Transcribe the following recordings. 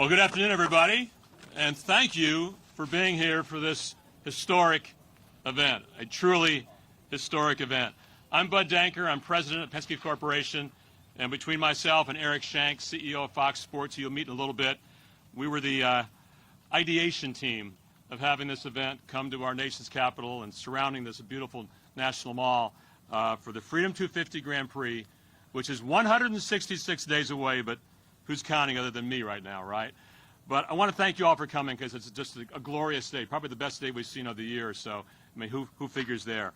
Well, good afternoon, everybody, and thank you for being here for this historic event, a truly historic event. I'm Bud Danker. I'm president of Penske Corporation, and between myself and Eric Shanks, CEO of Fox Sports, who you'll meet in a little bit, we were the ideation team of having this event come to our nation's capital and surrounding this beautiful national mall for the Freedom 250 Grand Prix, which is 166 days away, but who's counting other than me right now, right? But I want to thank you all for coming because it's just a glorious day, probably the best day we've seen of the year. So, I mean, who figures there?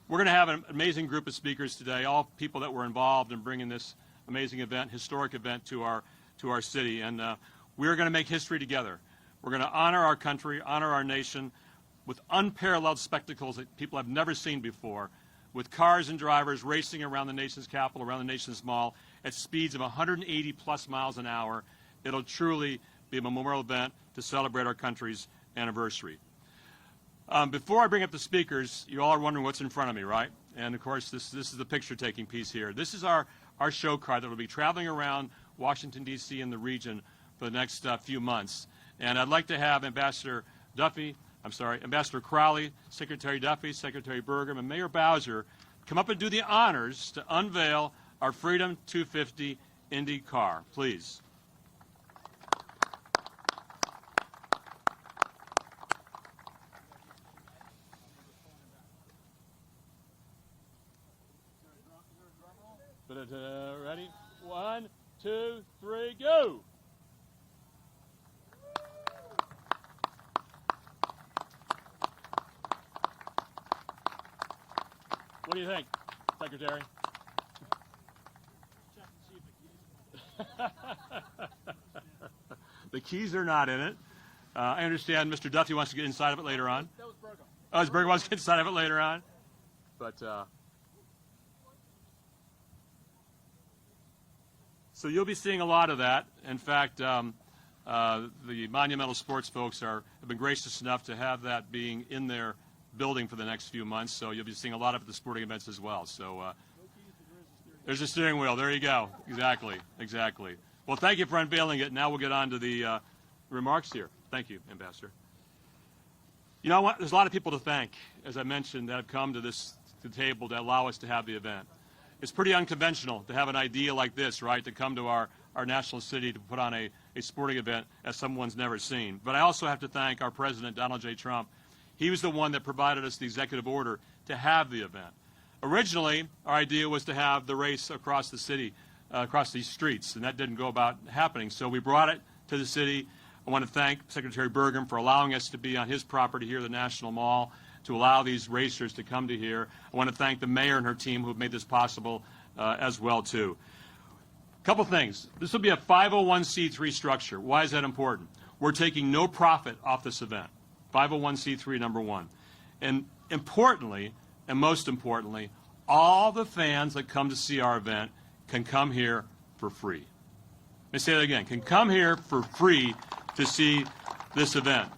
We're going to have an amazing group of speakers today, all people that were involved in bringing this amazing event, historic event to our city. And we're going to make history together. We're going to honor our country, honor our nation with unparalleled spectacles that people have never seen before, with cars and drivers racing around the nation's capital, around the nation's mall, at speeds of 180 plus miles an hour. It'll truly be a memorial event to celebrate our country's anniversary. Before I bring up the speakers, you all are wondering what's in front of me, right? And of course, this is the picture-taking piece here. This is our show car that will be traveling around Washington, D.C. and the region for the next few months. And I'd like to have Ambassador Crowley, Secretary Duffy, Secretary Burgum, and Mayor Bowser come up and do the honors to unveil our Freedom 250 Indy car. Please. Ready? 1, 2, 3, go! What do you think, Secretary? The keys are not in it. I understand Mr. Duffy wants to get inside of it later on. That was Burgum. Oh, Burgum wants to get inside of it later on. But so you'll be seeing a lot of that. In fact, the Monumental Sports folks have been gracious enough to have that being in their building for the next few months. So you'll be seeing a lot of it at the sporting events as well. So there's a steering wheel. There you go. Exactly. Exactly. Well, thank you for unveiling it. Now we'll get on to the remarks here. Thank you, Ambassador. You know what? There's a lot of people to thank, as I mentioned, that have come to the table to allow us to have the event. It's pretty unconventional to have an idea like this, right, to come to our national city to put on a sporting event as someone's never seen. But I also have to thank our President, Donald J. Trump. He was the one that provided us the executive order to have the event. Originally, our idea was to have the race across the city, across these streets, and that didn't go about happening. So we brought it to the city. I want to thank Secretary Burgum for allowing us to be on his property here, the National Mall, to allow these racers to come to here. I want to thank the mayor and her team who have made this possible as well, too. A couple things. This will be a 501c3 structure. Why is that important? We're taking no profit off this event. 501c3, number one. And importantly, and most importantly, all the fans that come to see our event can come here for free. Let me say that again. Can come here for free to see this event.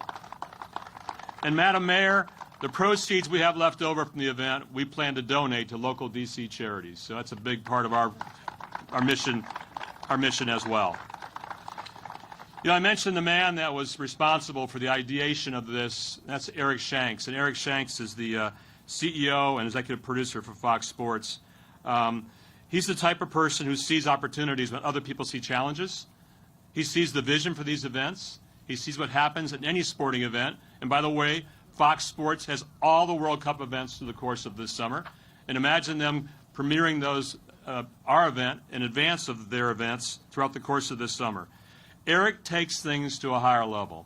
And Madam Mayor, the proceeds we have left over from the event, we plan to donate to local D.C. charities. So that's a big part of our mission as well. You know, I mentioned the man that was responsible for the ideation of this. That's Eric Shanks. And Eric Shanks is the CEO and executive producer for Fox Sports. He's the type of person who sees opportunities when other people see challenges. He sees the vision for these events. He sees what happens at any sporting event. And by the way, Fox Sports has all the World Cup events through the course of this summer. And imagine them premiering those, our event in advance of their events throughout the course of this summer. Eric takes things to a higher level.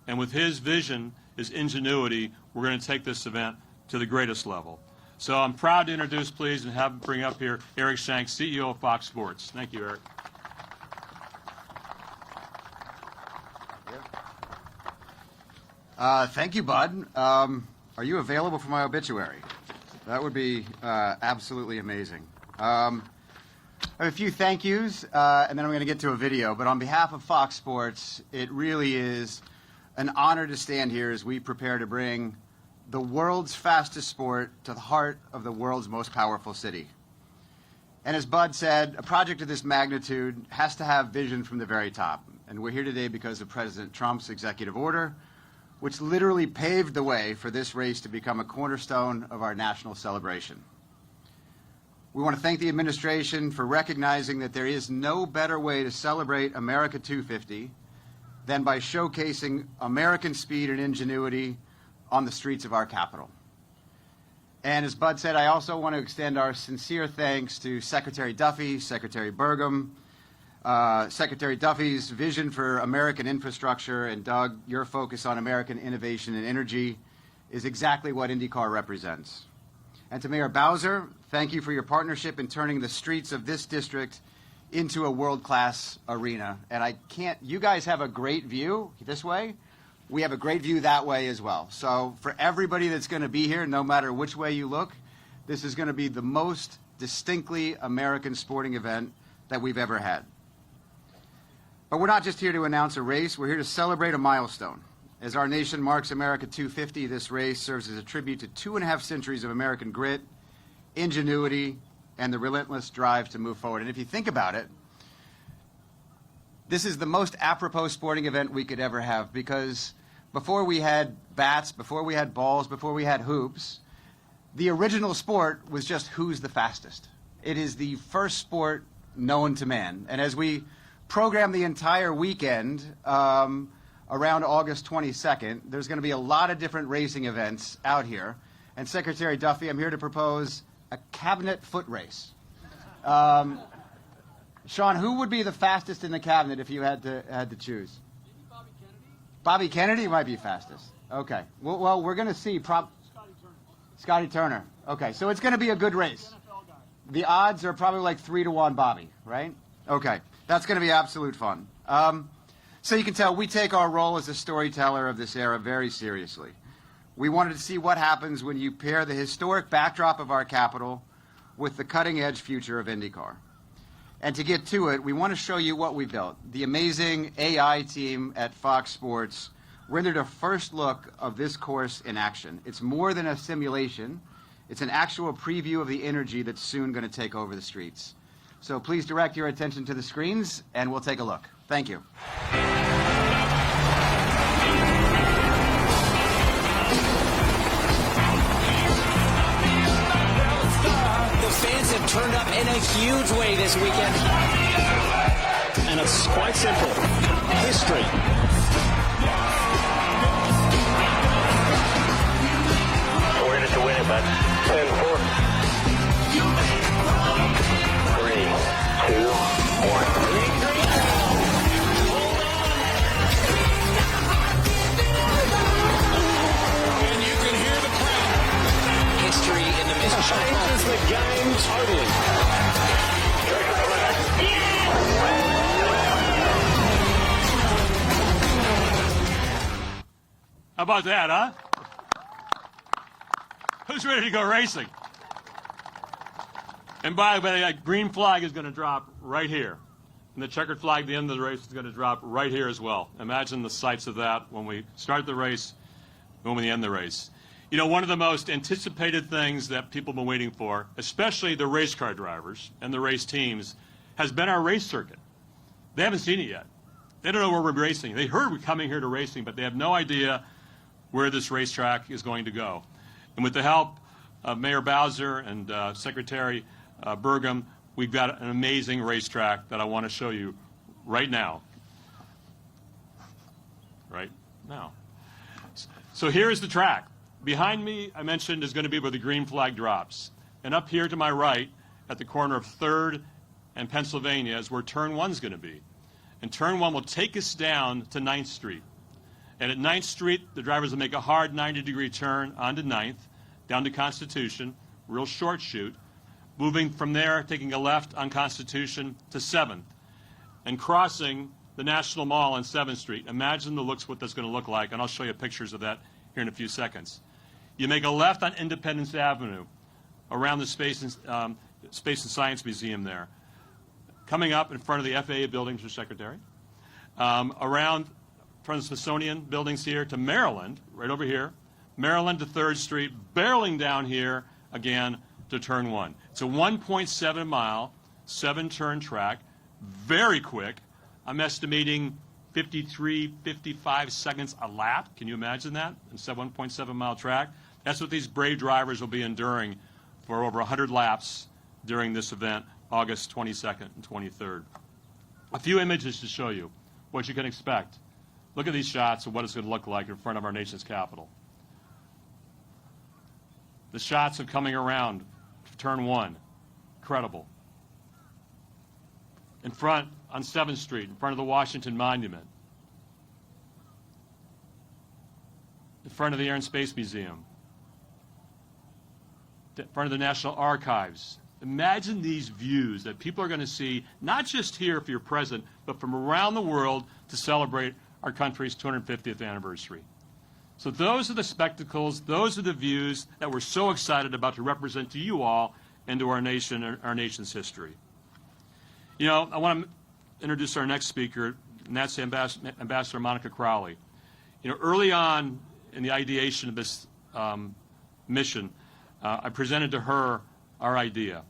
And with his vision, his ingenuity, we're going to take this event to the greatest level. So I'm proud to introduce, please, and have him bring up here Eric Shanks, CEO of Fox Sports. Thank you, Eric. Thank you, Bud. Are you available for my obituary? That would be absolutely amazing. I have a few thank yous, and then I'm going to get to a video. But on behalf of Fox Sports, it really is an honor to stand here as we prepare to bring the world's fastest sport to the heart of the world's most powerful city. And as Bud said, a project of this magnitude has to have vision from the very top. And we're here today because of President Trump's executive order, which literally paved the way for this race to become a cornerstone of our national celebration. We want to thank the administration for recognizing that there is no better way to celebrate America 250 than by showcasing American speed and ingenuity on the streets of our capital. And as Bud said, I also want to extend our sincere thanks to Secretary Duffy, Secretary Burgum, Secretary Duffy's vision for American infrastructure, and Doug, your focus on American innovation and energy is exactly what IndyCar represents. And to Mayor Bowser, thank you for your partnership in turning the streets of this district into a world-class arena. And you guys have a great view this way. We have a great view that way as well. So for everybody that's going to be here, no matter which way you look, this is going to be the most distinctly American sporting event that we've ever had. But we're not just here to announce a race, we're here to celebrate a milestone. As our nation marks America 250, this race serves as a tribute to 2.5 centuries of American grit, ingenuity, and the relentless drive to move forward. And if you think about it, this is the most apropos sporting event we could ever have, because before we had bats, before we had balls, before we had hoops, the original sport was just who's the fastest. It is the first sport known to man. And as we program the entire weekend around August 22nd, there's going to be a lot of different racing events out here. And Secretary Duffy, I'm here to propose a cabinet foot race. Sean, who would be the fastest in the cabinet if you had to choose? Maybe Bobby Kennedy. Bobby Kennedy might be fastest. Okay. Well, we're going to see. Scotty Turner. Scotty Turner. Okay, so it's going to be a good race. NFL guy. The odds are probably like 3-1 Bobby, right? Okay, that's going to be absolute fun. So you can tell we take our role as a storyteller of this era very seriously. We wanted to see what happens when you pair the historic backdrop of our capital with the cutting-edge future of IndyCar. And to get to it, we want to show you what we built. The amazing AI team at Fox Sports rendered a first look of this course in action. It's more than a simulation. It's an actual preview of the energy that's soon going to take over the streets. So please direct your attention to the screens, and we'll take a look. Thank you. The fans have turned up in a huge way this weekend. And it's quite simple. History. We're in it to win it, bud. 10-4. 3, 2, 1. And you can hear the crowd. History in the mission. Changes the game totally. How about that, huh? Who's ready to go racing? And by the way, that green flag is going to drop right here. And the checkered flag at the end of the race is going to drop right here as well. Imagine the sights of that when we start the race, when we end the race. You know, one of the most anticipated things that people have been waiting for, especially the race car drivers and the race teams, has been our race circuit. They haven't seen it yet. They don't know where we're racing. They heard we're coming here to racing, but they have no idea where this racetrack is going to go. And with the help of Mayor Bowser and Secretary Burgum, we've got an amazing racetrack that I want to show you right now. Right now. So here's the track. Behind me, I mentioned, is going to be where the green flag drops. And up here to my right, at the corner of 3rd and Pennsylvania, is where Turn 1 is going to be. And Turn 1 will take us down to 9th Street. And at 9th Street, the drivers will make a hard 90-degree turn onto 9th, down to Constitution, real short shoot, moving from there, taking a left on Constitution to 7th, and crossing the National Mall on 7th Street. Imagine the looks what that's going to look like, and I'll show you pictures of that here in a few seconds. You make a left on Independence Avenue, around the Space and Science Museum there. Coming up in front of the FAA building, Mr. Secretary, around from the Smithsonian buildings here to Maryland, right over here, Maryland to 3rd Street, barreling down here again to Turn 1. It's a 1.7 mile, 7-turn track, very quick. I'm estimating 53, 55 seconds a lap. Can you imagine that? Instead of 1.7-mile track. That's what these brave drivers will be enduring for over 100 laps during this event, August 22nd and 23rd. A few images to show you what you can expect. Look at these shots of what it's going to look like in front of our nation's capital. The shots of coming around turn 1, incredible. In front on 7th Street, in front of the Washington Monument, in front of the Air and Space Museum, in front of the National Archives. Imagine these views that people are going to see, not just here if you're present, but from around the world to celebrate our country's 250th anniversary. So those are the spectacles, those are the views that we're so excited about to represent to you all and to our nation, our nation's history. You know, I want to introduce our next speaker, and that's Ambassador Monica Crowley. You know, early on in the ideation of this mission, I presented to her our idea.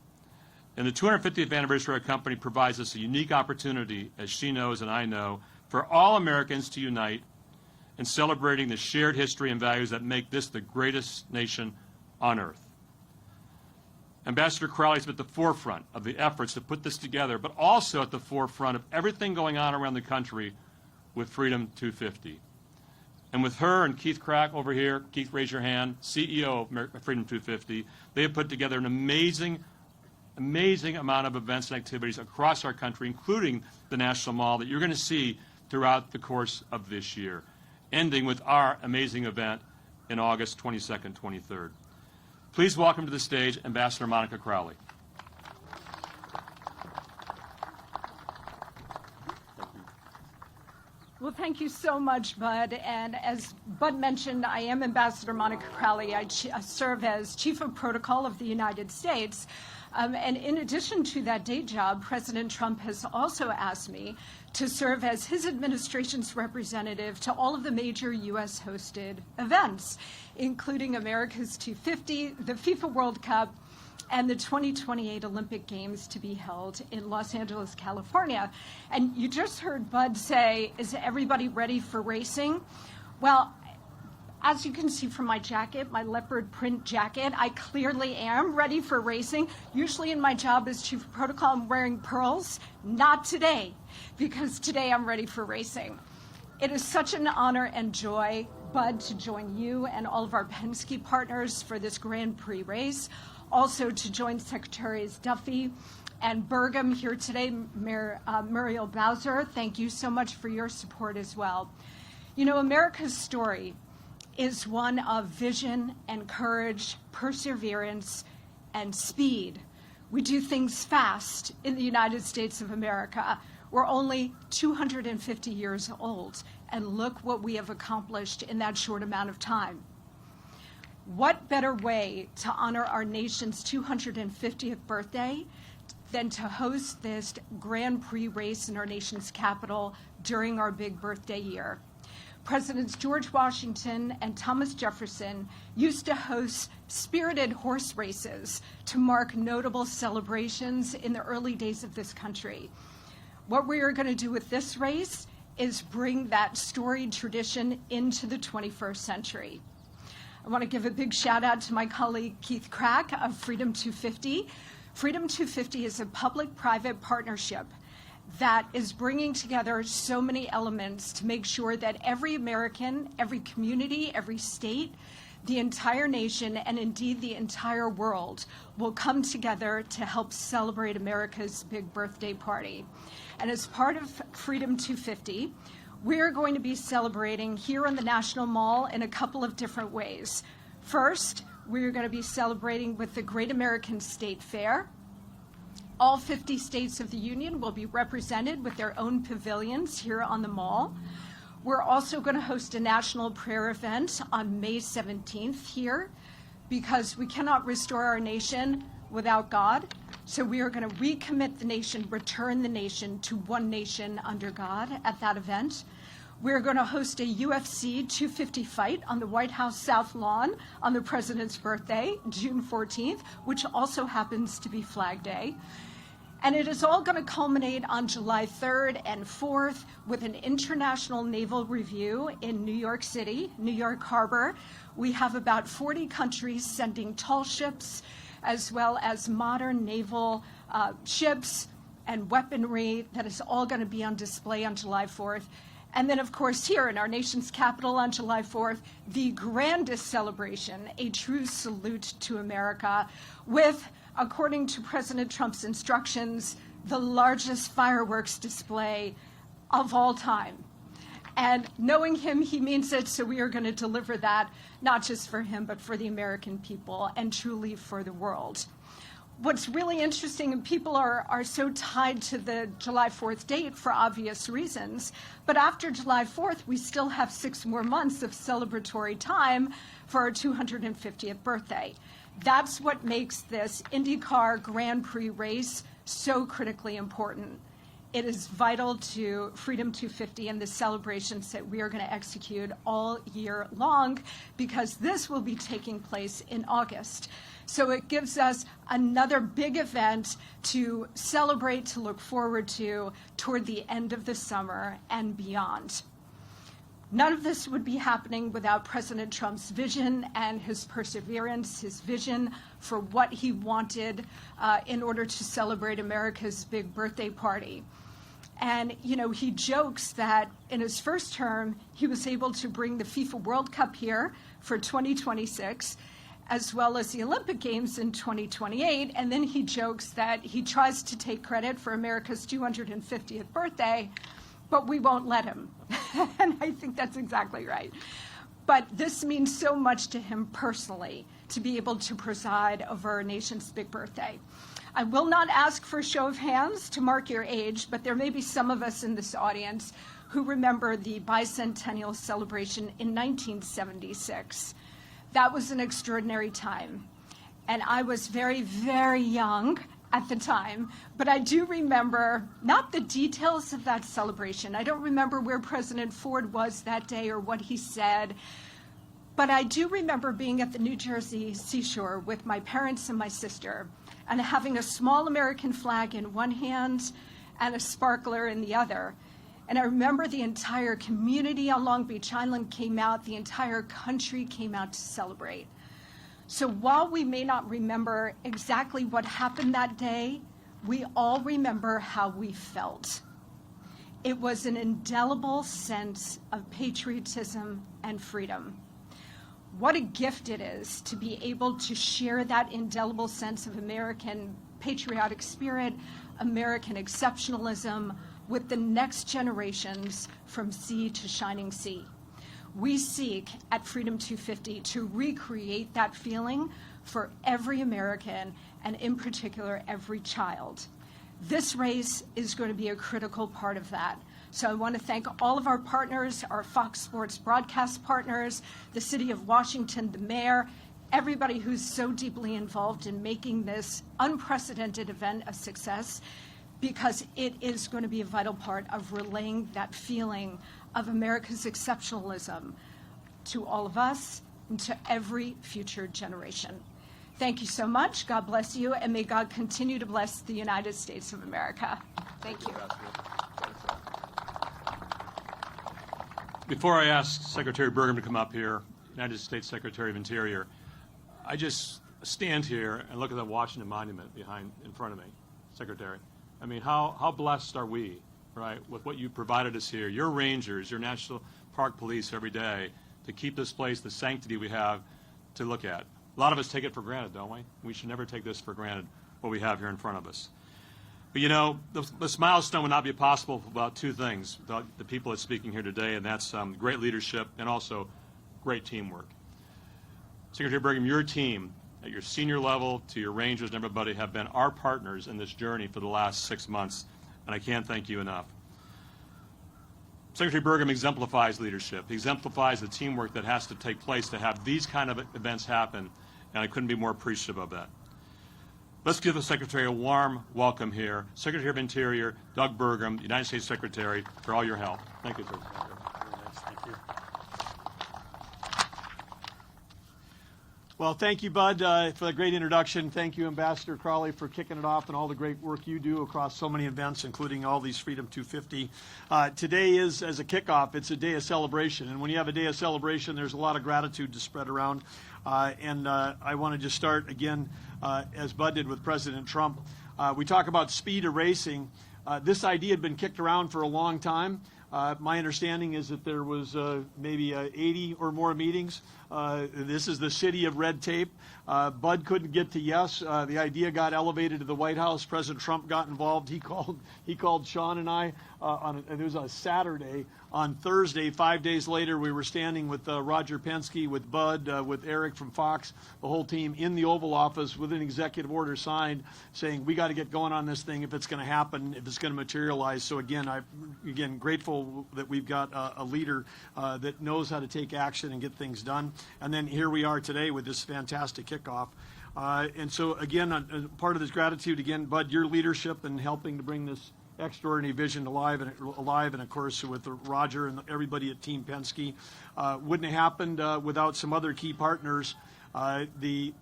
And the 250th anniversary of our company provides us a unique opportunity, as she knows and I know, for all Americans to unite in celebrating the shared history and values that make this the greatest nation on earth. Ambassador Crowley is at the forefront of the efforts to put this together, but also at the forefront of everything going on around the country with Freedom 250. And with her and Keith Crack over here, Keith, raise your hand, CEO of Freedom 250, they have put together an amazing amount of events and activities across our country, including the National Mall, that you're going to see throughout the course of this year, ending with our amazing event in August 22nd, 23rd. Please welcome to the stage Ambassador Monica Crowley. Well, thank you so much, Bud. And as Bud mentioned, I am Ambassador Monica Crowley. I serve as Chief of Protocol of the United States. And in addition to that day job, President Trump has also asked me to serve as his administration's representative to all of the major U.S.-hosted events, including America's 250, the FIFA World Cup, and the 2028 Olympic Games to be held in Los Angeles, California. And you just heard Bud say, is everybody ready for racing? Well, as you can see from my jacket, my leopard print jacket, I clearly am ready for racing. Usually in my job as Chief of Protocol, I'm wearing pearls. Not today, because today I'm ready for racing. It is such an honor and joy, Bud, to join you and all of our Penske partners for this Grand Prix race. Also to join Secretaries Duffy and Burgum here today, Muriel Bowser. Thank you so much for your support as well. You know, America's story is one of vision and courage, perseverance, and speed. We do things fast in the United States of America. We're only 250 years old, and look what we have accomplished in that short amount of time. What better way to honor our nation's 250th birthday than to host this Grand Prix race in our nation's capital during our big birthday year? Presidents George Washington and Thomas Jefferson used to host spirited horse races to mark notable celebrations in the early days of this country. What we are going to do with this race is bring that storied tradition into the 21st century. I want to give a big shout out to my colleague Keith Crack of Freedom 250. Freedom 250 is a public-private partnership that is bringing together so many elements to make sure that every American, every community, every state, the entire nation, and indeed the entire world will come together to help celebrate America's big birthday party. And as part of Freedom 250, we're going to be celebrating here in the National Mall in a couple of different ways. First, we're going to be celebrating with the Great American State Fair. All 50 states of the Union will be represented with their own pavilions here on the Mall. We're also going to host a national prayer event on May 17th here, because we cannot restore our nation without God. So we are going to recommit the nation, return the nation to one nation under God at that event. We're going to host a UFC 250 fight on the White House South Lawn on the president's birthday, June 14th, which also happens to be Flag Day. And it is all going to culminate on July 3rd and 4th with an international naval review in New York City, New York Harbor. We have about 40 countries sending tall ships, as well as modern naval ships and weaponry that is all going to be on display on July 4th. And then, of course, here in our nation's capital on July 4th, the grandest celebration, a true salute to America, with, according to President Trump's instructions, the largest fireworks display of all time. And knowing him, he means it, so we are going to deliver that, not just for him, but for the American people and truly for the world. What's really interesting, and people are so tied to the July 4th date for obvious reasons, but after July 4th, we still have 6 more months of celebratory time for our 250th birthday. That's what makes this IndyCar Grand Prix race so critically important. It is vital to Freedom 250 and the celebrations that we are going to execute all year long, because this will be taking place in August. So it gives us another big event to celebrate, to look forward to toward the end of the summer and beyond. None of this would be happening without President Trump's vision and his perseverance, his vision for what he wanted in order to celebrate America's big birthday party. And, you know, he jokes that in his first term, he was able to bring the FIFA World Cup here for 2026, as well as the Olympic Games in 2028. And then he jokes that he tries to take credit for America's 250th birthday, but we won't let him. And I think that's exactly right. But this means so much to him personally, to be able to preside over our nation's big birthday. I will not ask for a show of hands to mark your age, but there may be some of us in this audience who remember the bicentennial celebration in 1976. That was an extraordinary time. And I was very, very young at the time, but I do remember not the details of that celebration. I don't remember where President Ford was that day or what he said, but I do remember being at the New Jersey seashore with my parents and my sister and having a small American flag in one hand and a sparkler in the other. And I remember the entire community on Long Beach Island came out, the entire country came out to celebrate. So while we may not remember exactly what happened that day, we all remember how we felt. It was an indelible sense of patriotism and freedom. What a gift it is to be able to share that indelible sense of American patriotic spirit, American exceptionalism with the next generations from sea to shining sea. We seek at Freedom 250 to recreate that feeling for every American, and in particular, every child. This race is going to be a critical part of that. So I want to thank all of our partners, our Fox Sports broadcast partners, the City of Washington, the mayor, everybody who's so deeply involved in making this unprecedented event a success, because it is going to be a vital part of relaying that feeling of America's exceptionalism to all of us and to every future generation. Thank you so much. God bless you, and may God continue to bless the United States of America. Thank you. Before I ask Secretary Burgum to come up here, United States Secretary of Interior, I just stand here and look at the Washington Monument in front of me, Secretary. I mean, how blessed are we, right, with what you provided us here, your rangers, your National Park Police every day, to keep this place the sanctity we have to look at. A lot of us take it for granted, don't we? We should never take this for granted, what we have here in front of us. But, you know, this milestone would not be possible without two things, without the people that's speaking here today, and that's great leadership and also great teamwork. Secretary Burgum, your team, at your senior level to your rangers and everybody, have been our partners in this journey for the last 6 months, and I can't thank you enough. Secretary Burgum exemplifies leadership. He exemplifies the teamwork that has to take place to have these kind of events happen, and I couldn't be more appreciative of that. Let's give the Secretary a warm welcome here. Secretary of Interior, Doug Burgum, United States Secretary, for all your help. Thank you, sir. Thank you. Well, thank you, Bud, for the great introduction. Thank you, Ambassador Crowley, for kicking it off and all the great work you do across so many events, including all these Freedom 250. Today is, as a kickoff, it's a day of celebration. And when you have a day of celebration, there's a lot of gratitude to spread around. I want to just start again, as Bud did with President Trump. We talk about speed of racing. This idea had been kicked around for a long time. My understanding is that there was maybe 80 or more meetings. This is the city of red tape. Bud couldn't get to yes. The idea got elevated to the White House. President Trump got involved. He called Sean and I it was a Saturday. On Thursday, 5 days later, we were standing with Roger Penske, with Bud, with Eric from Fox, the whole team in the Oval Office with an executive order signed saying we got to get going on this thing if it's going to happen, if it's going to materialize. So again, I'm grateful that we've got a leader that knows how to take action and get things done. And then here we are today with this fantastic kickoff. And so again, part of this gratitude, again, Bud, your leadership in helping to bring this extraordinary vision alive, and of course with Roger and everybody at Team Penske. Wouldn't have happened without some other key partners.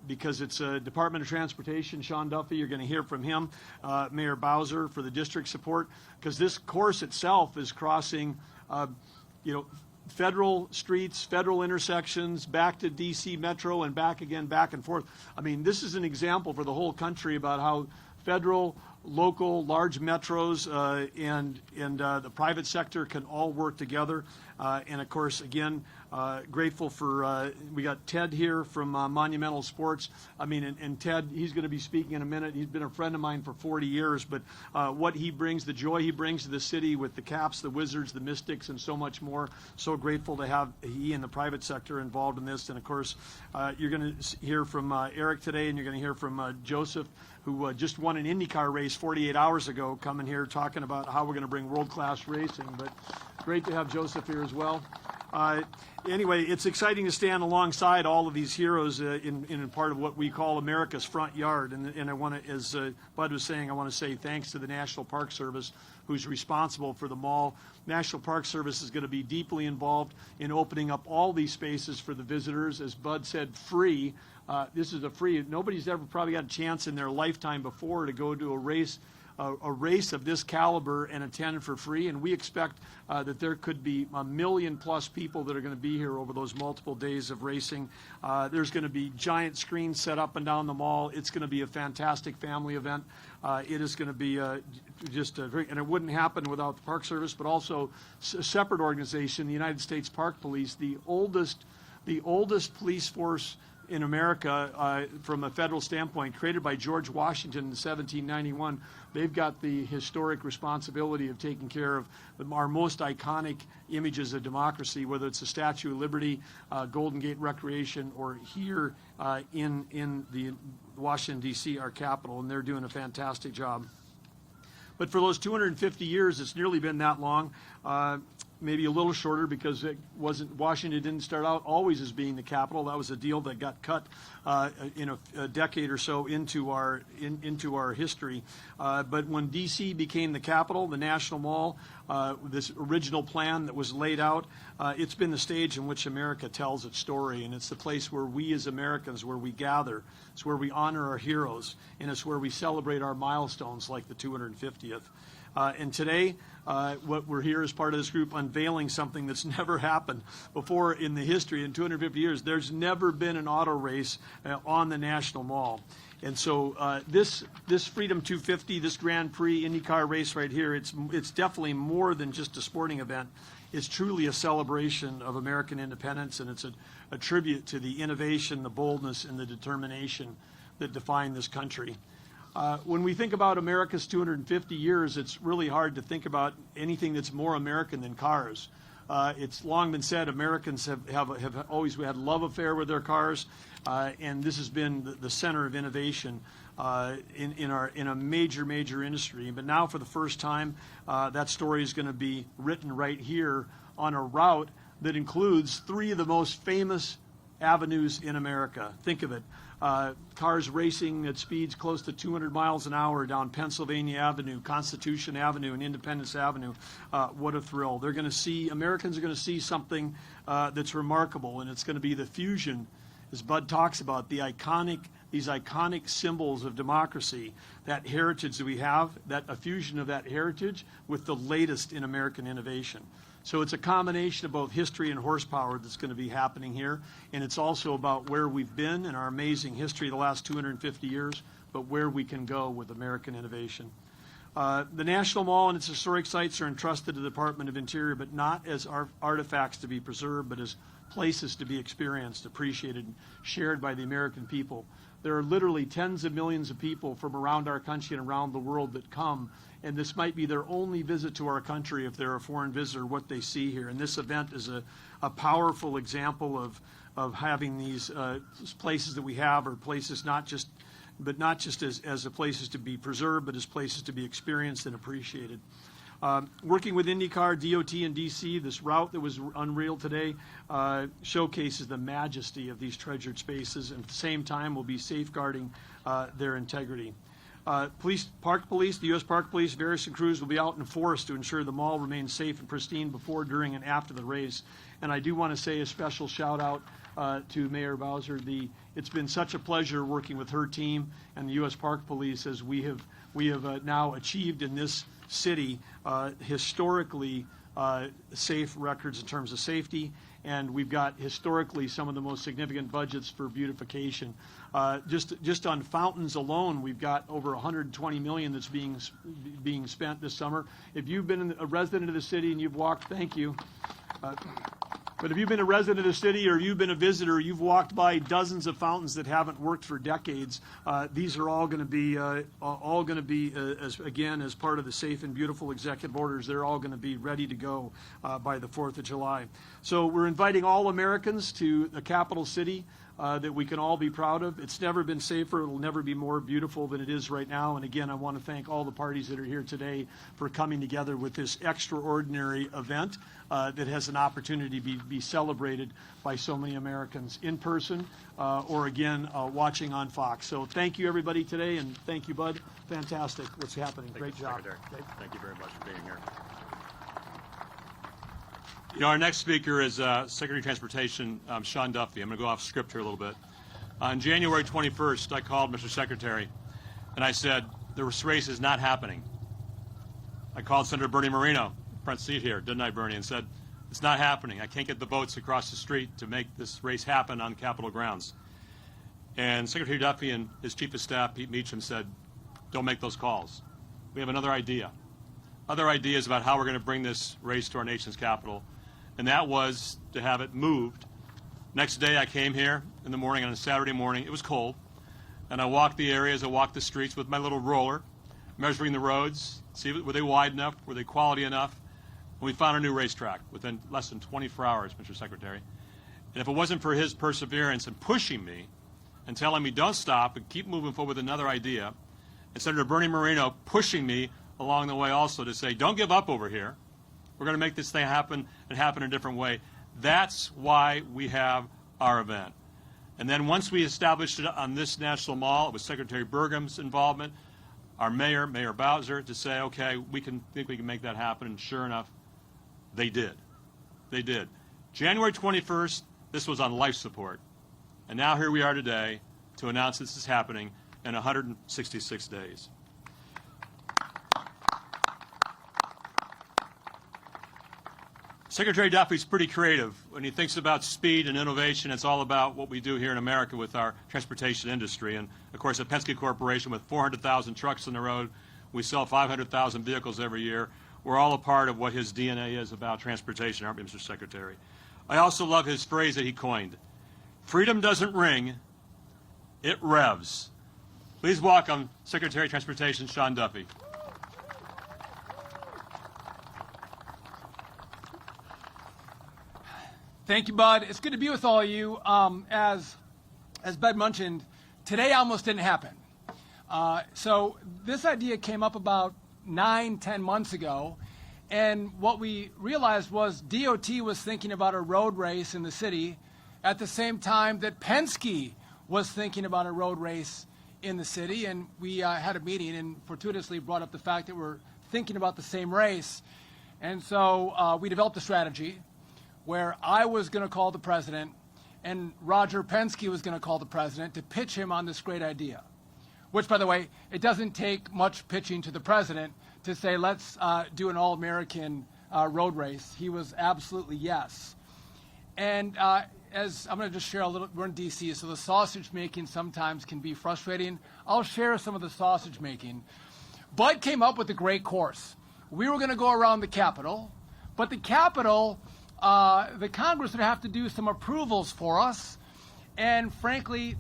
Because it's a Department of Transportation, Sean Duffy, you're going to hear from him, Mayor Bowser for the district support, because this course itself is crossing, federal streets, federal intersections, back to D.C. Metro and back again, back and forth. I mean, this is an example for the whole country about how federal, local, large metros and the private sector can all work together. And of course, again, grateful for, we got Ted here from Monumental Sports. I mean, and Ted, he's going to be speaking in a minute. He's been a friend of mine for 40 years, but what he brings, the joy he brings to the city with the Caps, the Wizards, the Mystics, and so much more. So grateful to have he and the private sector involved in this. And of course, you're going to hear from Eric today, and you're going to hear from Joseph, who just won an IndyCar race 48 hours ago, coming here talking about how we're going to bring world-class racing. But great to have Joseph here as well. Anyway, it's exciting to stand alongside all of these heroes in part of what we call America's front yard. And I want to, as Bud was saying, I want to say thanks to the National Park Service, who's responsible for the mall. National Park Service is going to be deeply involved in opening up all these spaces for the visitors. As Bud said, free. This is a free. Nobody's ever probably got a chance in their lifetime before to go to a race of this caliber and attend for free, and we expect that there could be 1 million+ people that are going to be here over those multiple days of racing. There's going to be giant screens set up and down the mall. It's going to be a fantastic family event. It is going to be just a great, and it wouldn't happen without the Park Service, but also a separate organization, the United States Park Police, the oldest police force in America from a federal standpoint, created by George Washington in 1791. They've got the historic responsibility of taking care of our most iconic images of democracy, whether it's the Statue of Liberty, Golden Gate Recreation, or here in the Washington, D.C., our capital, and they're doing a fantastic job. But for those 250 years, it's nearly been that long. Maybe a little shorter, because it wasn't, Washington didn't start out always as being the capital. That was a deal that got cut in a decade or so into our history. But when D.C. became the capital, the National Mall, this original plan that was laid out, it's been the stage in which America tells its story, and it's the place where we as Americans, where we gather. It's where we honor our heroes, and it's where we celebrate our milestones like the 250th. And today, what we're here as part of this group unveiling something that's never happened before in the history in 250 years. There's never been an auto race on the National Mall. And so this Freedom 250, this Grand Prix IndyCar race right here, it's definitely more than just a sporting event. It's truly a celebration of American independence, and it's a tribute to the innovation, the boldness, and the determination that define this country. When we think about America's 250 years, it's really hard to think about anything that's more American than cars. It's long been said Americans have always had a love affair with their cars, and this has been the center of innovation in a major industry. But now, for the first time, that story is going to be written right here on a route that includes 3 of the most famous avenues in America. Think of it. Cars racing at speeds close to 200 miles an hour down Pennsylvania Avenue, Constitution Avenue, and Independence Avenue. What a thrill. Americans are going to see something that's remarkable, and it's going to be the fusion as Bud talks about, these iconic symbols of democracy, that heritage that we have, a fusion of that heritage with the latest in American innovation. So it's a combination of both history and horsepower that's going to be happening here, and it's also about where we've been in our amazing history the last 250 years, but where we can go with American innovation. The National Mall and its historic sites are entrusted to the Department of Interior, but not as artifacts to be preserved, but as places to be experienced, appreciated, and shared by the American people. There are literally tens of millions of people from around our country and around the world that come, and this might be their only visit to our country if they're a foreign visitor, what they see here. And this event is a powerful example of having these places that we have, are places not just as places to be preserved, but as places to be experienced and appreciated. Working with IndyCar, DOT, and DC, this route that was unreal today showcases the majesty of these treasured spaces, and at the same time will be safeguarding their integrity. Park Police, the U.S. Park Police, various crews will be out in force to ensure the mall remains safe and pristine before, during, and after the race. And I do want to say a special shout out to Mayor Bowser. It's been such a pleasure working with her team and the U.S. Park Police, as we have now achieved in this city historically safe records in terms of safety, and we've got historically some of the most significant budgets for beautification. Just on fountains alone, we've got over $120 million that's being spent this summer. If you've been a resident of the city and you've walked, thank you. But if you've been a resident of the city or you've been a visitor, you've walked by dozens of fountains that haven't worked for decades. These are all going to be as part of the safe and beautiful executive orders. They're all going to be ready to go by the 4th of July. So we're inviting all Americans to the capital city that we can all be proud of. It's never been safer. It'll never be more beautiful than it is right now. And again, I want to thank all the parties that are here today for coming together with this extraordinary event that has an opportunity to be celebrated by so many Americans in person or again watching on Fox. So thank you everybody today, and thank you, Bud. Fantastic what's happening. Great job. Thank you very much for being here. You know, our next speaker is Secretary of Transportation Sean Duffy. I'm going to go off script here a little bit. On January 21st, I called Mr. Secretary, and I said, this race is not happening. I called Senator Bernie Moreno, front seat here, didn't I, Bernie, and said, it's not happening. I can't get the votes across the street to make this race happen on Capitol grounds. And Secretary Duffy and his Chief of Staff, Pete Meacham, said, don't make those calls. We have another idea. Other ideas about how we're going to bring this race to our nation's capital, and that was to have it moved. Next day, I came here in the morning on a Saturday morning. It was cold, and I walked the areas, I walked the streets with my little roller, measuring the roads, see were they wide enough, were they quality enough. And we found a new racetrack within less than 24 hours, Mr. Secretary. And if it wasn't for his perseverance and pushing me and telling me don't stop and keep moving forward with another idea, and Senator Bernie Moreno pushing me along the way also to say, don't give up over here. We're going to make this thing happen and happen in a different way. That's why we have our event. And then once we established it on this National Mall, it was Secretary Burgum's involvement, our mayor, Mayor Bowser, to say, okay, we can make that happen. And sure enough, they did. They did. January 21st, this was on life support. And now here we are today to announce this is happening in 166 days. Secretary Duffy's pretty creative. When he thinks about speed and innovation, it's all about what we do here in America with our transportation industry. And, of course, at Penske Corporation, with 400,000 trucks on the road, we sell 500,000 vehicles every year. We're all a part of what his DNA is about transportation, aren't we, Mr. Secretary? I also love his phrase that he coined. Freedom doesn't ring, it revs. Please welcome Secretary of Transportation Sean Duffy. Thank you, Bud. It's good to be with all of you. As Bud mentioned, today almost didn't happen. So this idea came up about 9-10 months ago, and what we realized was DOT was thinking about a road race in the city at the same time that Penske was thinking about a road race in the city, and we had a meeting and fortuitously brought up the fact that we're thinking about the same race. And so we developed a strategy where I was going to call the president and Roger Penske was going to call the president to pitch him on this great idea. Which, by the way, it doesn't take much pitching to the president to say, let's do an all-American road race. He was absolutely yes. And as I'm going to just share a little, we're in D.C., so the sausage making sometimes can be frustrating. I'll share some of the sausage making. Bud came up with a great course. We were going to go around the Capitol, but the Capitol, the Congress would have to do some approvals for us. And frankly,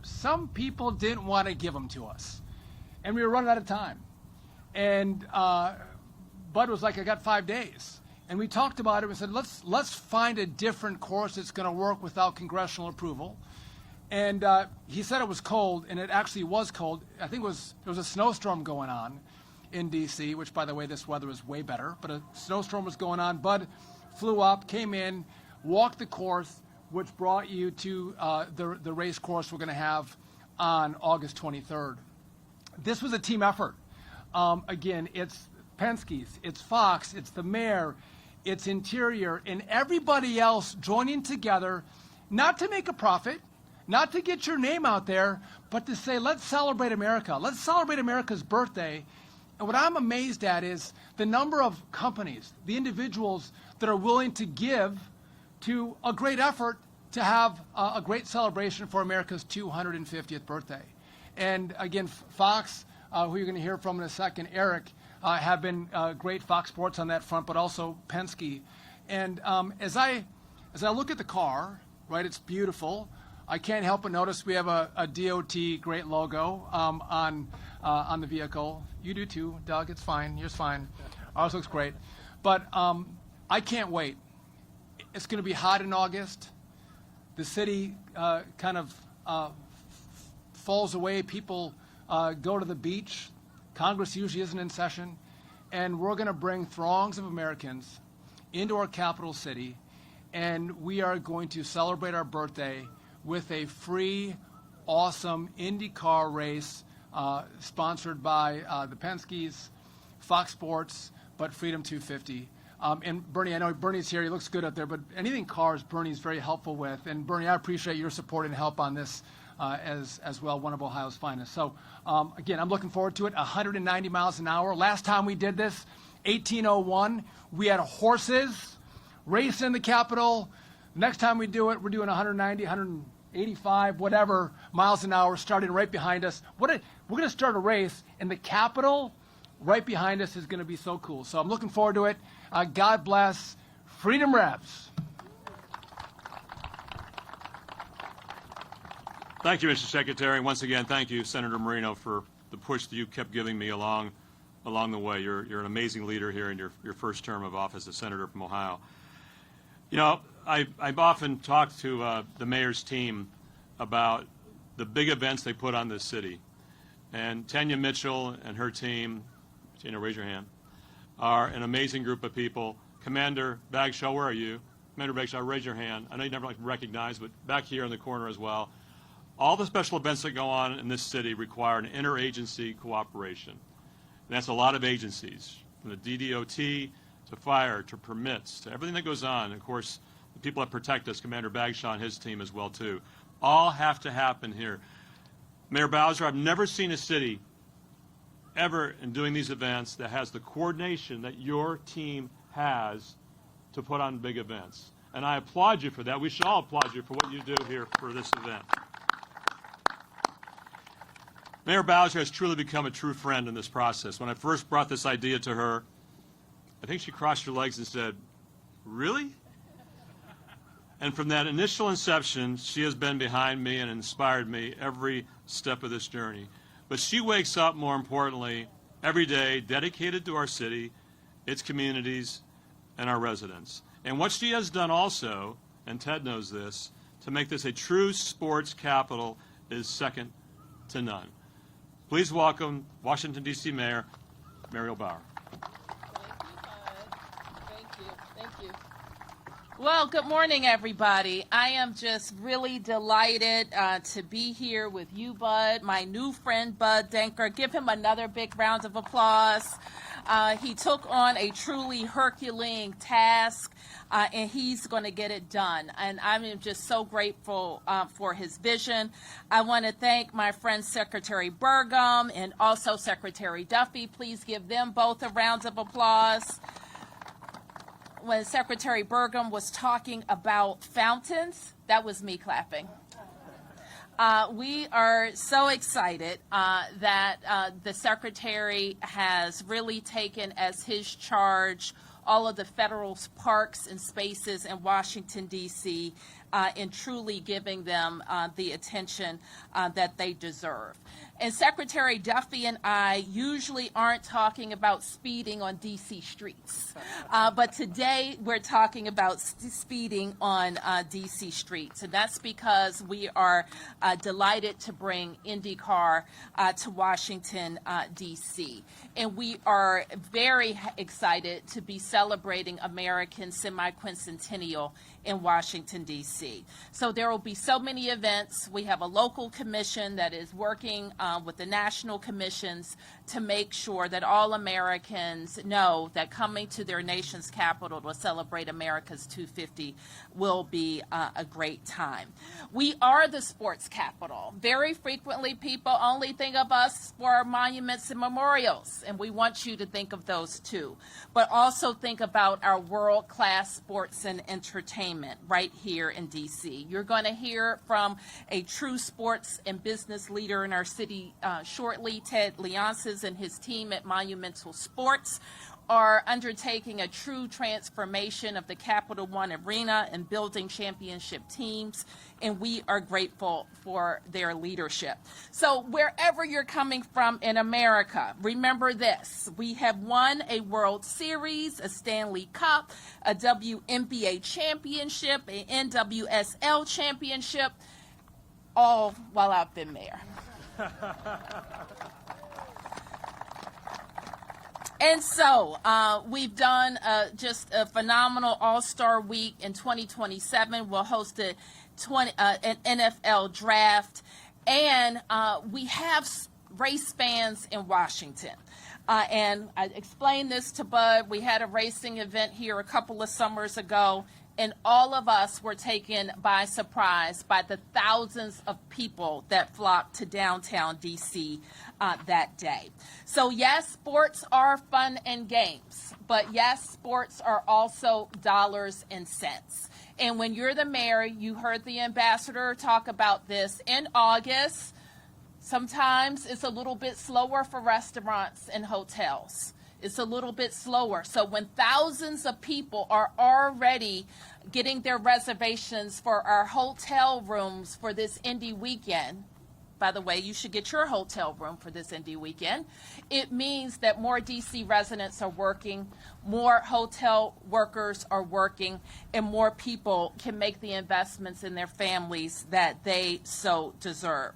some people didn't want to give them to us. And we were running out of time. And Bud was like, I got 5 days. And we talked about it and said, let's find a different course that's going to work without congressional approval. And he said it was cold, and it actually was cold. I think there was a snowstorm going on in D.C., which, by the way, this weather is way better. But a snowstorm was going on. Bud flew up, came in, walked the course, which brought you to the race course we're going to have on August 23rd. This was a team effort. Again, it's Penske's, it's Fox, it's the mayor, it's Interior, and everybody else joining together, not to make a profit, not to get your name out there, but to say, let's celebrate America. Let's celebrate America's birthday. And what I'm amazed at is the number of companies, the individuals that are willing to give to a great effort to have a great celebration for America's 250th birthday. And again, Fox, who you're going to hear from in a second, Eric, have been great, Fox Sports on that front, but also Penske. And as I look at the car, right, it's beautiful. I can't help but notice we have a DOT great logo on the vehicle. You do too, Doug. It's fine. Yours fine. Ours looks great. But I can't wait. It's going to be hot in August. The city kind of falls away. People go to the beach. Congress usually isn't in session. And we're going to bring throngs of Americans into our capital city, and we are going to celebrate our birthday with a free, awesome IndyCar race sponsored by the Penskes, Fox Sports, but Freedom 250. And Bernie, I know Bernie's here. He looks good out there, but anything cars, Bernie's very helpful with. And Bernie, I appreciate your support and help on this as well, one of Ohio's finest. So again, I'm looking forward to it. 190 miles an hour. Last time we did this, 1801, we had horses racing in the Capitol. Next time we do it, we're doing 190, 185, whatever miles an hour, starting right behind us. We're going to start a race in the Capitol. Right behind us is going to be so cool. So I'm looking forward to it. God bless. Freedom Revs. Thank you, Mr. Secretary. Once again, thank you, Senator Marino, for the push that you kept giving me along the way. You're an amazing leader here in your first term of office as Senator from Ohio. You know, I've often talked to the mayor's team about the big events they put on this city. And Tanya Mitchell and her team, Tina, raise your hand, are an amazing group of people. Commander Bagshaw, where are you? Commander Bagshaw, raise your hand. I know you never like recognized, but back here in the corner as well. All the special events that go on in this city require an interagency cooperation. And that's a lot of agencies, from the DDOT to fire to permits to everything that goes on. And of course, the people that protect us, Commander Bagshaw and his team as well too, all have to happen here. Mayor Bowser, I've never seen a city ever in doing these events that has the coordination that your team has to put on big events. And I applaud you for that. We should all applaud you for what you do here for this event. Mayor Bowser has truly become a true friend in this process. When I first brought this idea to her, I think she crossed her legs and said, "Really?" And from that initial inception, she has been behind me and inspired me every step of this journey. But she wakes up, more importantly, every day dedicated to our city, its communities, and our residents. And what she has done also, and Ted knows this, to make this a true sports capital is second to none. Please welcome Washington, D.C. Mayor Muriel Bauer. Thank you, Bud. Thank you. Well, good morning, everybody. I am just really delighted to be here with you, Bud, my new friend, Bud Denker. Give him another big round of applause. He took on a truly Herculean task, and he's going to get it done. And I'm just so grateful for his vision. I want to thank my friend Secretary Burgum and also Secretary Duffy. Please give them both a round of applause. When Secretary Burgum was talking about fountains, that was me clapping. We are so excited that the Secretary has really taken as his charge all of the federal parks and spaces in Washington, D.C., and truly giving them the attention that they deserve. And Secretary Duffy and I usually aren't talking about speeding on D.C. streets, but today we're talking about speeding on D.C. streets, and that's because we are delighted to bring IndyCar to Washington, D.C. And we are very excited to be celebrating American semi-quincentennial in Washington, D.C. So there will be so many events. We have a local commission that is working with the national commissions to make sure that all Americans know that coming to their nation's capital to celebrate America's 250 will be a great time. We are the sports capital. Very frequently, people only think of us for our monuments and memorials, and we want you to think of those too. But also think about our world-class sports and entertainment right here in D.C. You're going to hear from a true sports and business leader in our city shortly. Ted Leonces and his team at Monumental Sports are undertaking a true transformation of the Capital One Arena and building championship teams, and we are grateful for their leadership. So wherever you're coming from in America, remember this: we have won a World Series, a Stanley Cup, a WNBA championship, an NWSL championship, all while I've been mayor. And so we've done just a phenomenal All-Star Week. In 2027, we'll host an NFL draft. And we have race fans in Washington. And I explained this to Bud. We had a racing event here a couple of summers ago, and all of us were taken by surprise by the thousands of people that flocked to downtown D.C. That day. So yes, sports are fun and games, but yes, sports are also dollars and cents. And when you're the mayor, you heard the ambassador talk about this in August. Sometimes it's a little bit slower for restaurants and hotels. It's a little bit slower. So when thousands of people are already getting their reservations for our hotel rooms for this Indy weekend, by the way, you should get your hotel room for this Indy weekend. It means that more D.C. residents are working, more hotel workers are working, and more people can make the investments in their families that they so deserve.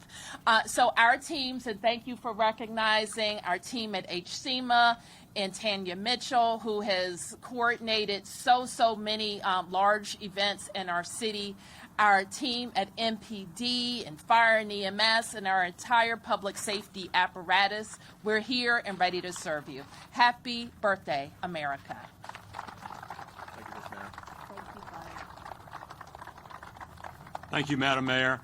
So our teams, and thank you for recognizing our team at HCMA and Tanya Mitchell, who has coordinated so many large events in our city, our team at MPD and Fire and EMS, and our entire public safety apparatus. We're here and ready to serve you. Happy birthday, America. Thank you, Ms. Mayor. Thank you, Madam Mayor.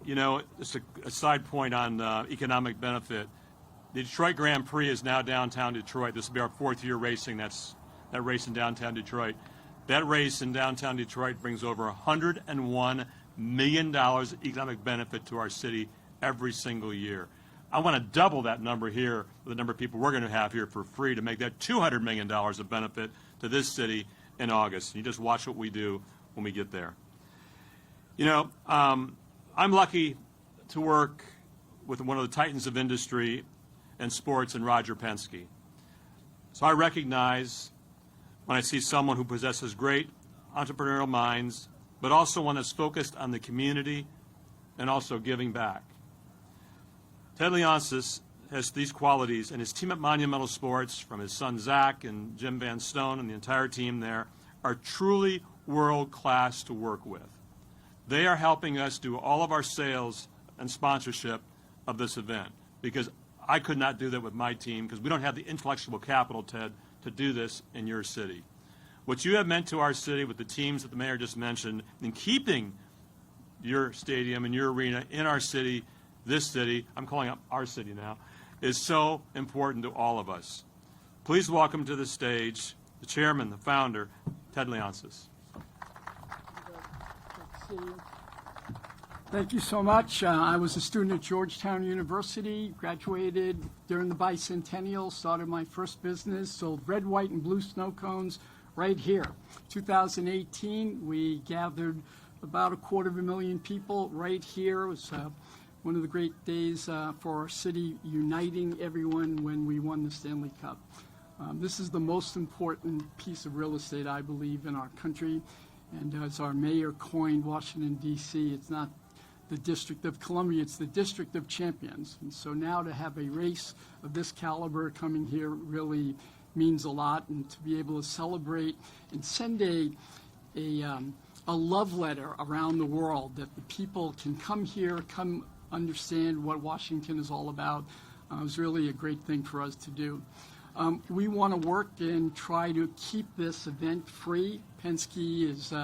You know, just a side point on economic benefit. The Detroit Grand Prix is now downtown Detroit. This will be our fourth year racing. That race in downtown Detroit. That race in downtown Detroit brings over $101 million economic benefit to our city every single year. I want to double that number here with the number of people we're going to have here for free to make that $200 million of benefit to this city in August. You just watch what we do when we get there. You know, I'm lucky to work with one of the titans of industry and sports in Roger Penske. So I recognize when I see someone who possesses great entrepreneurial minds, but also one that's focused on the community and also giving back. Ted Leonces has these qualities, and his team at Monumental Sports, from his son Zach and Jim Van Stone and the entire team there, are truly world-class to work with. They are helping us do all of our sales and sponsorship of this event, because I could not do that with my team, because we don't have the intellectual capital, Ted, to do this in your city. What you have meant to our city with the teams that the mayor just mentioned, in keeping your stadium and your arena in our city, this city, I'm calling it our city now, is so important to all of us. Please welcome to the stage the chairman, the founder, Ted Leonsis. Thank you so much. I was a student at Georgetown University, graduated during the bicentennial, started my first business, sold red, white, and blue snow cones right here. 2018, we gathered about 250,000 people right here. It was one of the great days for our city, uniting everyone when we won the Stanley Cup. This is the most important piece of real estate, I believe, in our country. And as our mayor coined Washington, D.C., it's not the District of Columbia, it's the District of Champions. And so now to have a race of this caliber coming here really means a lot, and to be able to celebrate and send a love letter around the world that the people can come here, come understand what Washington is all about, was really a great thing for us to do. We want to work and try to keep this event free. Penske is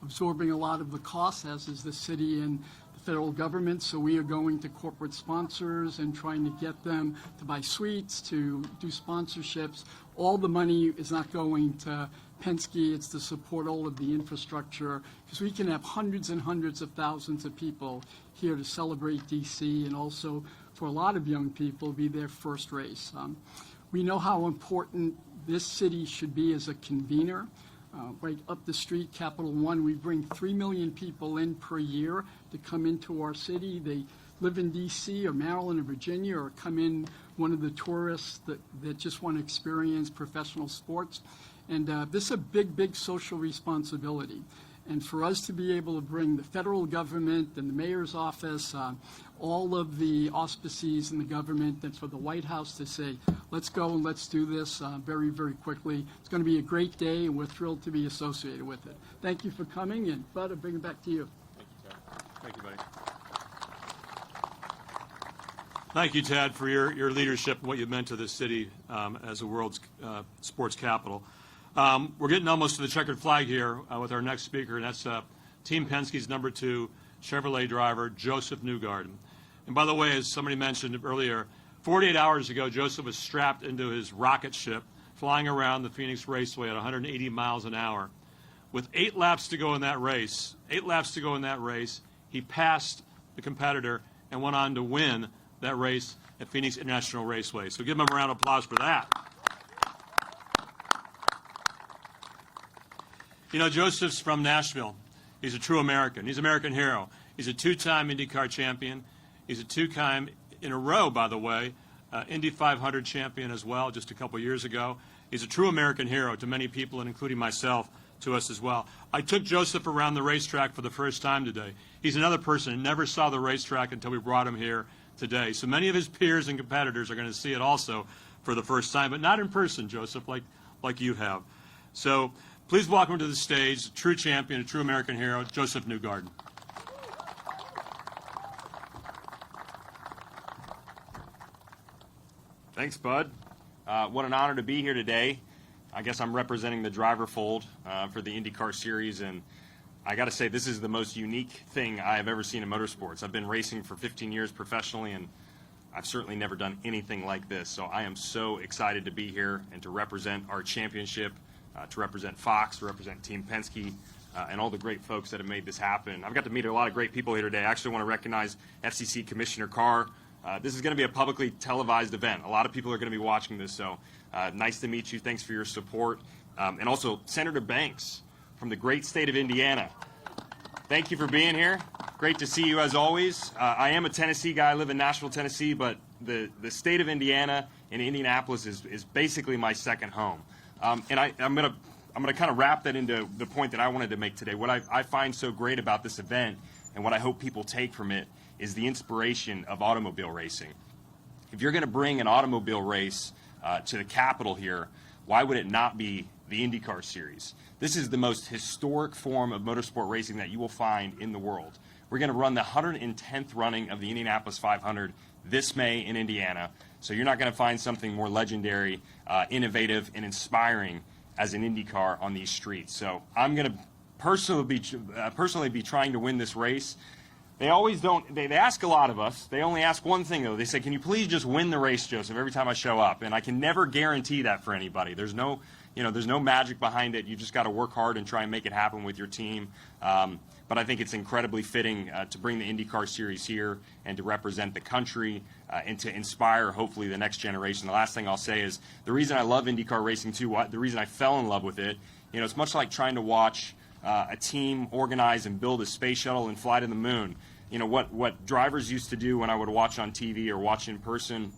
absorbing a lot of the costs, as is the city and the federal government, so we are going to corporate sponsors and trying to get them to buy suites, to do sponsorships. All the money is not going to Penske, it's to support all of the infrastructure, because we can have hundreds and hundreds of thousands of people here to celebrate DC, and also for a lot of young people, be their first race. We know how important this city should be as a convener. Right up the street, Capital One, we bring 3 million people in per year to come into our city. They live in D.C. or Maryland or Virginia, or come in, one of the tourists that just want to experience professional sports. And this is a big, big social responsibility. And for us to be able to bring the federal government and the mayor's office, all of the auspices in the government, and for the White House to say, let's go and let's do this very, very quickly. It's going to be a great day, and we're thrilled to be associated with it. Thank you for coming, and Bud, I'll bring it back to you. Thank you, Ted. Thank you, buddy. Thank you, Ted, for your leadership and what you've meant to this city as the world's sports capital. We're getting almost to the checkered flag here with our next speaker, and that's Team Penske's #2 Chevrolet driver, Joseph Newgarden. And by the way, as somebody mentioned earlier, 48 hours ago, Joseph was strapped into his rocket ship, flying around the Phoenix Raceway at 180 miles an hour. With 8 laps to go in that race, he passed the competitor and went on to win that race at Phoenix International Raceway. So give him a round of applause for that. You know, Joseph's from Nashville. He's a true American. He's an American hero. He's a 2-time IndyCar champion. He's a 2-time in a row, by the way, Indy 500 champion as well, just a couple years ago. He's a true American hero to many people, and including myself, to us as well. I took Joseph around the racetrack for the first time today. He's another person who never saw the racetrack until we brought him here today. So many of his peers and competitors are going to see it also for the first time, but not in person, Joseph, like you have. So please welcome to the stage, a true champion, a true American hero, Joseph Newgarden. Thanks, Bud. What an honor to be here today. I guess I'm representing the driver fold for the IndyCar series, and I got to say this is the most unique thing I have ever seen in motorsports. I've been racing for 15 years professionally, and I've certainly never done anything like this. So I am so excited to be here and to represent our championship, to represent Fox, to represent Team Penske, and all the great folks that have made this happen. I've got to meet a lot of great people here today. I actually want to recognize FCC Commissioner Carr. This is going to be a publicly televised event. A lot of people are going to be watching this, so nice to meet you. Thanks for your support. And also, Senator Banks from the great state of Indiana. Thank you for being here. Great to see you as always. I am a Tennessee guy. I live in Nashville, Tennessee, but the state of Indiana and Indianapolis is basically my second home. And I'm going to kind of wrap that into the point that I wanted to make today. What I find so great about this event and what I hope people take from it is the inspiration of automobile racing. If you're going to bring an automobile race to the Capitol here, why would it not be the IndyCar Series. This is the most historic form of motorsport racing that you will find in the world. We're going to run the 110th running of the Indianapolis 500 this May in Indiana. So you're not going to find something more legendary, innovative, and inspiring as an IndyCar on these streets. So I'm going to personally be trying to win this race. They always don't. They ask a lot of us. They only ask one thing though. They say, "Can you please just win the race, Joseph?" Every time I show up, and I can never guarantee that for anybody. There's no magic behind it. You just got to work hard and try and make it happen with your team. But I think it's incredibly fitting to bring the IndyCar Series here and to represent the country and to inspire, hopefully, the next generation. The last thing I'll say is the reason I love IndyCar racing too. The reason I fell in love with it. It's much like trying to watch a team organize and build a space shuttle and fly to the moon. What drivers used to do when I would watch on TV or watch in person,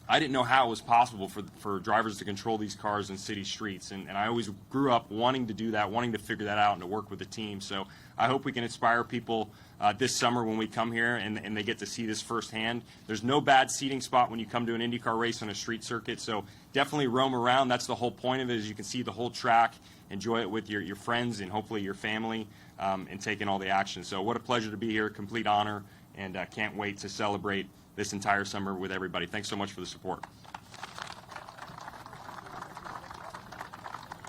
I didn't know how it was possible for drivers to control these cars in city streets. And I always grew up wanting to do that, wanting to figure that out and to work with the team. So I hope we can inspire people this summer when we come here and they get to see this firsthand. There's no bad seating spot when you come to an IndyCar race on a street circuit. So definitely roam around. That's the whole point of it, is you can see the whole track, enjoy it with your friends and hopefully your family, and take in all the action. So what a pleasure to be here, complete honor, and can't wait to celebrate this entire summer with everybody. Thanks so much for the support.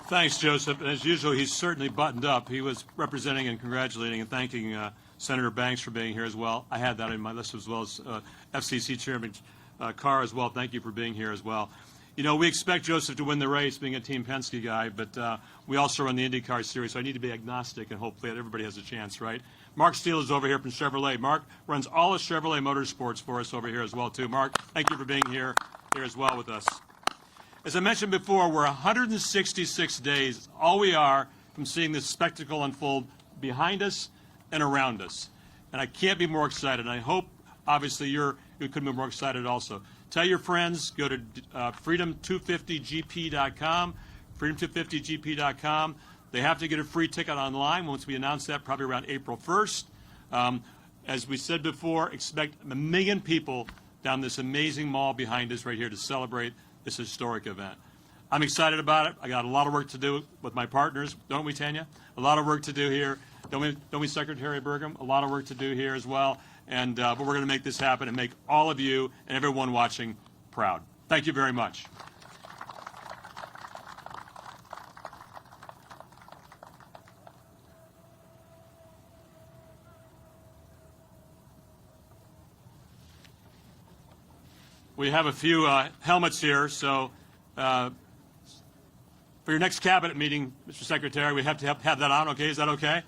Thanks, Joseph. And as usual, he's certainly buttoned up. He was representing and congratulating and thanking Senator Banks for being here as well. I had that in my list, as well as FCC Chairman Carr as well. Thank you for being here as well. We expect Joseph to win the race, being a Team Penske guy, but we also run the IndyCar Series, so I need to be agnostic, and hopefully everybody has a chance, right? Mark Steele is over here from Chevrolet. Mark runs all of Chevrolet Motorsports for us over here as well, too. Mark, thank you for being here as well with us. As I mentioned before, we're 166 days, all we are, from seeing this spectacle unfold behind us and around us. And I can't be more excited, and I hope, obviously, you couldn't be more excited also. Tell your friends, go to freedom250gp.com, freedom250gp.com. They have to get a free ticket online once we announce that, probably around April 1st. As we said before, expect 1 million people down this amazing mall behind us right here to celebrate this historic event. I'm excited about it. I got a lot of work to do with my partners, don't we, Tanya? A lot of work to do here. Don't we, Secretary Burgum? A lot of work to do here as well. And but we're going to make this happen and make all of you and everyone watching proud. Thank you very much. We have a few helmets here, so for your next cabinet meeting, Mr. Secretary, we have to have that on. Okay, is that okay?